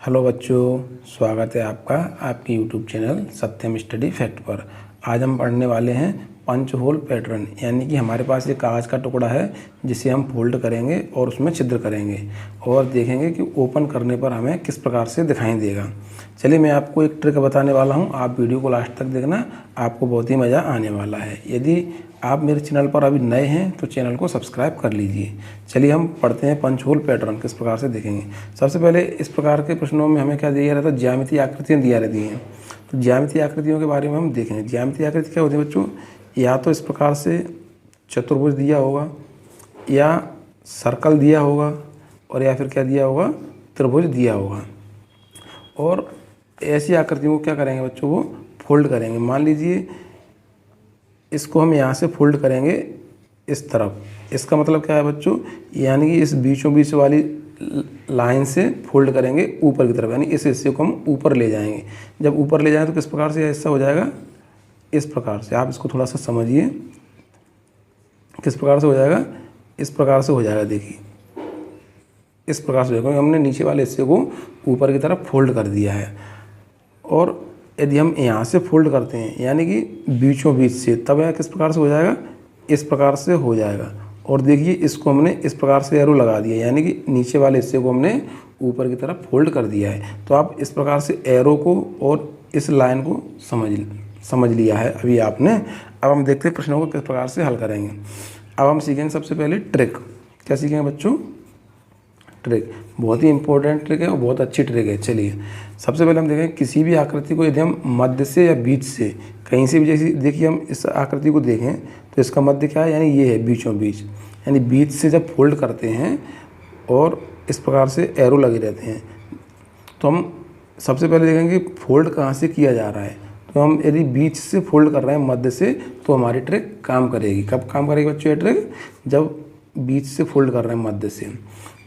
Hello बच्चों, स्वागत है आपका आपकी यूट्यूब चैनल सत्यम स्टडी फैक्ट पर। आज हम पढ़ने वाले हैं पंच होल पैटर्न, यानी कि हमारे पास एक कागज़ का टुकड़ा है जिसे हम फोल्ड करेंगे और उसमें छिद्र करेंगे और देखेंगे कि ओपन करने पर हमें किस प्रकार से दिखाई देगा। चलिए मैं आपको एक ट्रिक बताने वाला हूं, आप वीडियो को लास्ट तक देखना, आपको बहुत ही मज़ा आने वाला है। यदि आप मेरे चैनल पर अभी नए हैं तो चैनल को सब्सक्राइब कर लीजिए। चलिए हम पढ़ते हैं पंच होल पैटर्न किस प्रकार से देखेंगे। सबसे पहले इस प्रकार के प्रश्नों में हमें क्या दिया रहता है, ज्यामितीय आकृतियाँ दिया रहती हैं। तो ज्यामितीय आकृतियों के बारे में हम देखेंगे। ज्यामितीय आकृति क्या होती है बच्चों, या तो इस प्रकार से चतुर्भुज दिया होगा, या सर्कल दिया होगा, और या फिर क्या दिया होगा, त्रिभुज दिया होगा। और ऐसी आकृतियों को क्या करेंगे बच्चों, वो फोल्ड करेंगे। मान लीजिए इसको हम यहाँ से फोल्ड करेंगे इस तरफ। इसका मतलब क्या है बच्चों, यानी कि इस बीचों बीच वाली लाइन से फोल्ड करेंगे ऊपर की तरफ, यानी इस हिस्से को हम ऊपर ले जाएंगे। जब ऊपर ले जाएं तो किस प्रकार से हिस्सा हो जाएगा, इस प्रकार से। आप इसको थोड़ा सा समझिए, किस प्रकार से हो जाएगा, इस प्रकार से हो जाएगा। देखिए इस प्रकार से हो जाएगा, क्योंकि हमने नीचे वाले हिस्से को ऊपर की तरफ फोल्ड कर दिया है। और यदि हम यहाँ से फोल्ड करते हैं, यानी कि बीचों बीच से, तब यह किस प्रकार से हो जाएगा, इस प्रकार से हो जाएगा। और देखिए इसको हमने इस प्रकार से एरो लगा दिया, यानी कि नीचे वाले हिस्से को हमने ऊपर की तरफ फोल्ड कर दिया है। तो आप इस प्रकार से एरो को और इस लाइन को समझ लिया है अभी आपने। अब हम देखते हैं प्रश्नों को किस प्रकार से हल करेंगे। अब हम सीखेंगे सबसे पहले ट्रिक। क्या सीखेंगे बच्चों, ट्रिक। बहुत ही इंपॉर्टेंट ट्रिक है और बहुत अच्छी ट्रिक है। चलिए सबसे पहले हम देखें, किसी भी आकृति को यदि हम मध्य से या बीच से कहीं से भी, जैसे देखिए हम इस आकृति को देखें तो इसका मध्य क्या है, यानी ये है बीचों बीच। यानी बीच से जब फोल्ड करते हैं और इस प्रकार से एरो लगे रहते हैं, तो हम सबसे पहले देखेंगे फोल्ड कहाँ से किया जा रहा है। तो हम यदि बीच से फोल्ड कर रहे हैं मध्य से, तो हमारी ट्रिक काम करेगी। कब काम करेगी बच्चों ये ट्रिक, जब बीच से फोल्ड कर रहे हैं मध्य से।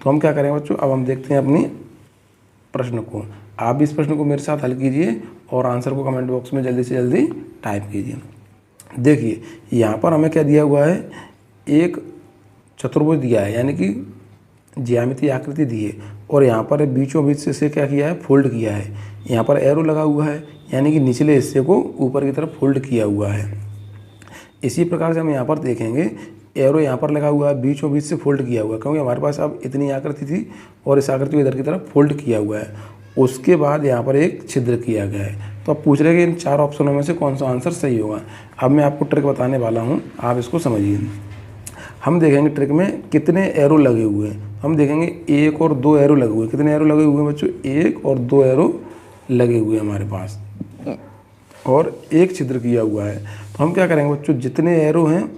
तो हम क्या करेंगे बच्चों, अब हम देखते हैं अपनी प्रश्न को। आप भी इस प्रश्न को मेरे साथ हल कीजिए और आंसर को कमेंट बॉक्स में जल्दी से जल्दी टाइप कीजिए। देखिए यहाँ पर हमें क्या दिया हुआ है, एक चतुर्भुज दिया है, यानी कि ज्यामितीय आकृति दी है, और यहाँ पर बीचों बीच से इसे क्या किया है, फोल्ड किया है। यहाँ पर एरो लगा हुआ है, यानी कि निचले हिस्से को ऊपर की तरफ फोल्ड किया हुआ है। इसी प्रकार से हम यहाँ पर देखेंगे, एरो यहाँ पर लगा हुआ है, बीचों बीच से फोल्ड किया हुआ है, क्योंकि हमारे पास अब इतनी आकृति थी और इस आकृति को इधर की तरफ फोल्ड किया हुआ है। उसके बाद यहाँ पर एक छिद्र किया गया है। तो अब पूछ रहे हैं कि इन चार ऑप्शनों में से कौन सा आंसर सही होगा। अब मैं आपको ट्रिक बताने वाला हूँ, आप इसको समझिए। हम देखेंगे ट्रिक में कितने एरो लगे हुए हैं। हम देखेंगे एक और दो एरो लगे हुए हैं। कितने एरो लगे हुए हैं बच्चों, एक और दो एरो लगे हुए हैं हमारे पास, और एक छिद्र किया हुआ है। तो हम क्या करेंगे बच्चों, जितने एरो हैं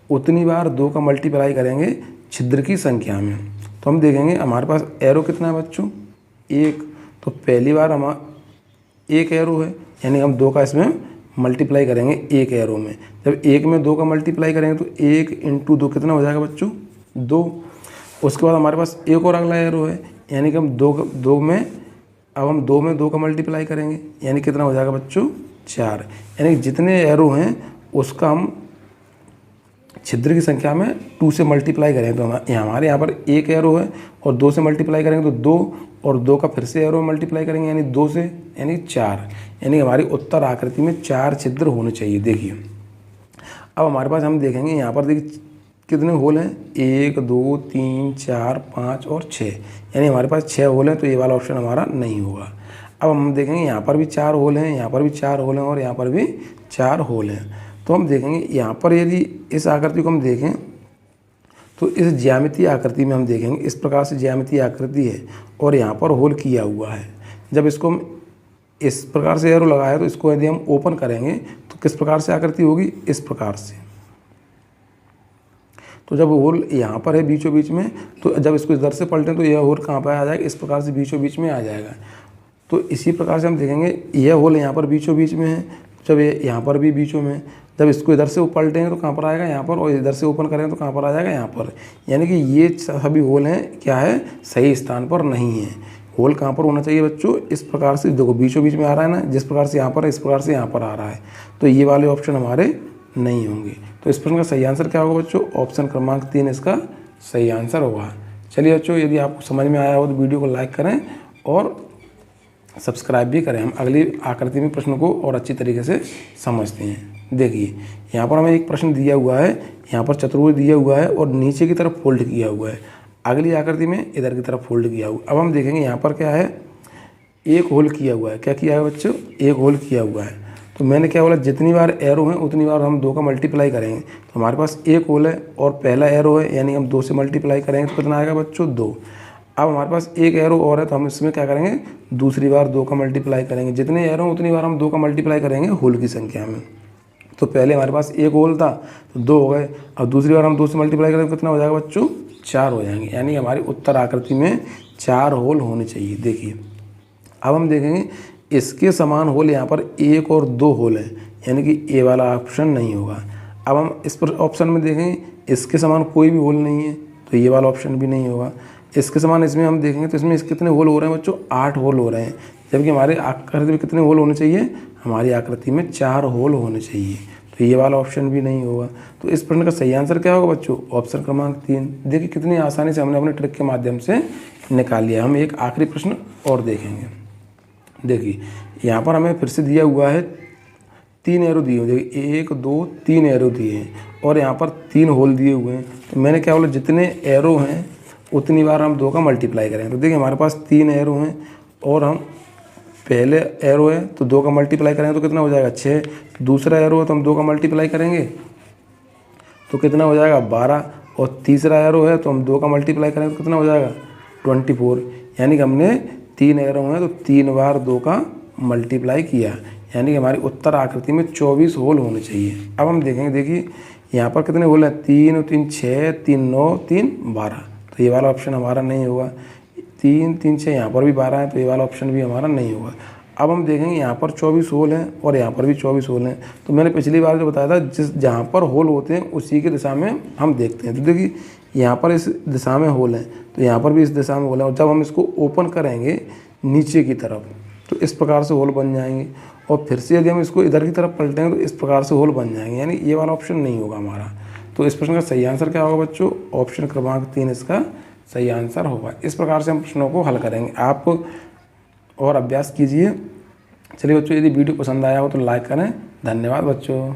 उतनी बार दो का मल्टीप्लाई करेंगे छिद्र की संख्या में। तो हम देखेंगे हमारे पास एरो कितना है बच्चों, एक। तो पहली बार हम एक एरो है, यानी हम दो का इसमें मल्टीप्लाई करेंगे एक एरो में। जब एक में दो का मल्टीप्लाई करेंगे तो एक इंटू दो कितना हो जाएगा बच्चों, दो। उसके बाद हमारे पास एक और अगला एरो है, यानी कि हम दो में दो का मल्टीप्लाई करेंगे, यानी कितना हो जाएगा बच्चों, चार। यानी जितने एरो हैं उसका हम छिद्र की संख्या में 2 से मल्टीप्लाई करें। तो हमारे यहाँ पर एक एरो है और 2 से मल्टीप्लाई करेंगे तो 2, और 2 का फिर से एरो मल्टीप्लाई करेंगे, यानी 2 से, यानी 4। यानी हमारी उत्तर आकृति में 4 छिद्र होने चाहिए। देखिए अब हमारे पास हम देखेंगे यहाँ पर, देखिए कितने होल हैं, 1 2 3 4 5 और 6, यानी हमारे पास 6 होल हैं। तो ये वाला ऑप्शन हमारा नहीं होगा। अब हम देखेंगे यहाँ पर भी 4 होल हैं, यहाँ पर भी 4 होल हैं, और यहाँ पर भी 4 होल हैं। तो हम देखेंगे यहाँ पर, यदि इस आकृति को हम देखें तो इस ज्यामितीय आकृति में हम देखेंगे इस प्रकार से ज्यामितीय आकृति है और यहाँ पर होल किया हुआ है। जब इसको हम इस प्रकार से एरो लगाया तो इसको यदि हम ओपन करेंगे तो किस प्रकार से आकृति होगी, इस प्रकार से। तो जब होल यहाँ पर है बीचों बीच में, तो जब इसको इधर से पलटें तो यह होल कहाँ पर आ जाएगा, इस प्रकार से बीचों बीच में आ जाएगा। तो इसी प्रकार से हम देखेंगे यह होल यहाँ पर बीचों बीच में है, जब ये यहाँ पर भी बीचों में, जब इसको इधर से पलटेंगे तो कहाँ पर आएगा, यहाँ पर, और इधर से ओपन करेंगे तो कहाँ पर आ जाएगा, यहाँ पर। यानी कि ये सभी होल हैं, क्या है, सही स्थान पर नहीं है। होल कहाँ पर होना चाहिए बच्चों, इस प्रकार से। देखो बीचों बीच में आ रहा है ना, जिस प्रकार से यहाँ पर है इस प्रकार से यहाँ पर आ रहा है। तो ये वाले ऑप्शन हमारे नहीं होंगे। तो इस प्रश्न का सही आंसर क्या होगा बच्चों, ऑप्शन क्रमांक 3 इसका सही आंसर होगा। चलिए बच्चों, यदि आपको समझ में आया हो तो वीडियो को लाइक करें और सब्सक्राइब भी करें। हम अगली आकृति में प्रश्न को और अच्छी तरीके से समझते हैं। देखिए यहाँ पर हमें एक प्रश्न दिया हुआ है, यहाँ पर चतुर्भुज दिया हुआ है और नीचे की तरफ फोल्ड किया हुआ है। अगली आकृति में इधर की तरफ फोल्ड किया हुआ। अब हम देखेंगे यहाँ पर क्या है, एक होल किया हुआ है। क्या किया है बच्चों, एक होल किया हुआ है। तो मैंने क्या बोला, जितनी बार एरो हैं उतनी बार हम 2 का मल्टीप्लाई करेंगे। तो हमारे पास एक होल है और पहला एरो है, यानी हम 2 से मल्टीप्लाई करेंगे तो कितना आएगा बच्चों, 2। अब हमारे पास एक एरो और है तो हम इसमें क्या करेंगे, दूसरी बार 2 का मल्टीप्लाई करेंगे। जितने एरो हैं उतनी बार हम 2 का मल्टीप्लाई करेंगे होल की संख्या में। तो पहले हमारे पास एक होल था तो 2 हो गए, अब दूसरी बार हम 2 से मल्टीप्लाई करेंगे तो कितना हो जाएगा बच्चों, 4 हो जाएंगे। यानी हमारी उत्तर आकृति में 4 होल होने चाहिए। देखिए अब हम देखेंगे इसके समान होल यहाँ पर 1 और 2 होल है, यानी कि ए वाला ऑप्शन नहीं होगा। अब हम इस पर ऑप्शन में देखेंगे इसके समान कोई भी होल नहीं है तो ये वाला ऑप्शन भी नहीं होगा। इसके समान इसमें हम देखेंगे तो इसमें कितने होल हो रहे हैं बच्चों, 8 होल हो रहे हैं, जबकि हमारे आकृति में कितने होल होने चाहिए, हमारी आकृति में 4 होल होने चाहिए। तो ये वाला ऑप्शन भी नहीं होगा। तो इस प्रश्न का सही आंसर क्या होगा बच्चों, ऑप्शन क्रमांक 3। देखिए कितनी आसानी से हमने अपने ट्रिक के माध्यम से निकाल लिया। हम एक आखिरी प्रश्न और देखेंगे। देखिए यहाँ पर हमें फिर से दिया हुआ है 3 एरो दिए हुए, देखिए 1 2 3 एरो दिए हैं और यहाँ पर 3 होल दिए हुए हैं। तो मैंने क्या बोला, जितने एरो हैं उतनी बार हम 2 का मल्टीप्लाई करेंगे। तो देखिए हमारे पास 3 एरो हैं और हम पहले एरो है तो 2 का मल्टीप्लाई करेंगे तो कितना हो जाएगा, 6। दूसरा एरो है तो हम 2 का मल्टीप्लाई करेंगे तो कितना हो जाएगा, 12। और तीसरा एरो है तो हम 2 का मल्टीप्लाई करेंगे तो कितना हो जाएगा, 24। यानी कि हमने 3 एरो हैं तो 3 बार 2 का मल्टीप्लाई किया, यानी कि हमारी उत्तर आकृति में 24 होल होने चाहिए। अब हम देखेंगे, देखिए यहाँ पर कितने होल हैं, 3 और 3 6, 3 9, 3 12। तो ये वाला ऑप्शन हमारा नहीं होगा। 3 3 6 यहाँ पर भी 12 है तो ये वाला ऑप्शन भी हमारा नहीं होगा। अब हम देखेंगे यहाँ पर 24 होल हैं और यहाँ पर भी 24 होल हैं। तो मैंने पिछली बार जो बताया था, जहाँ पर होल होते हैं उसी की दिशा में हम देखते हैं। तो देखिए यहाँ पर इस दिशा में होल हैं तो यहाँ पर भी इस दिशा में होल है, और जब हम इसको ओपन करेंगे नीचे की तरफ तो इस प्रकार से होल बन जाएंगे, और फिर से यदि हम इसको इधर की तरफ पलटेंगे तो इस प्रकार से होल बन जाएंगे। यानी ये वाला ऑप्शन नहीं होगा हमारा। तो इस प्रश्न का सही आंसर क्या होगा बच्चों, ऑप्शन क्रमांक 3 इसका सही आंसर होगा। इस प्रकार से हम प्रश्नों को हल करेंगे। आप और अभ्यास कीजिए। चलिए बच्चों, यदि वीडियो पसंद आया हो तो लाइक करें। धन्यवाद बच्चों।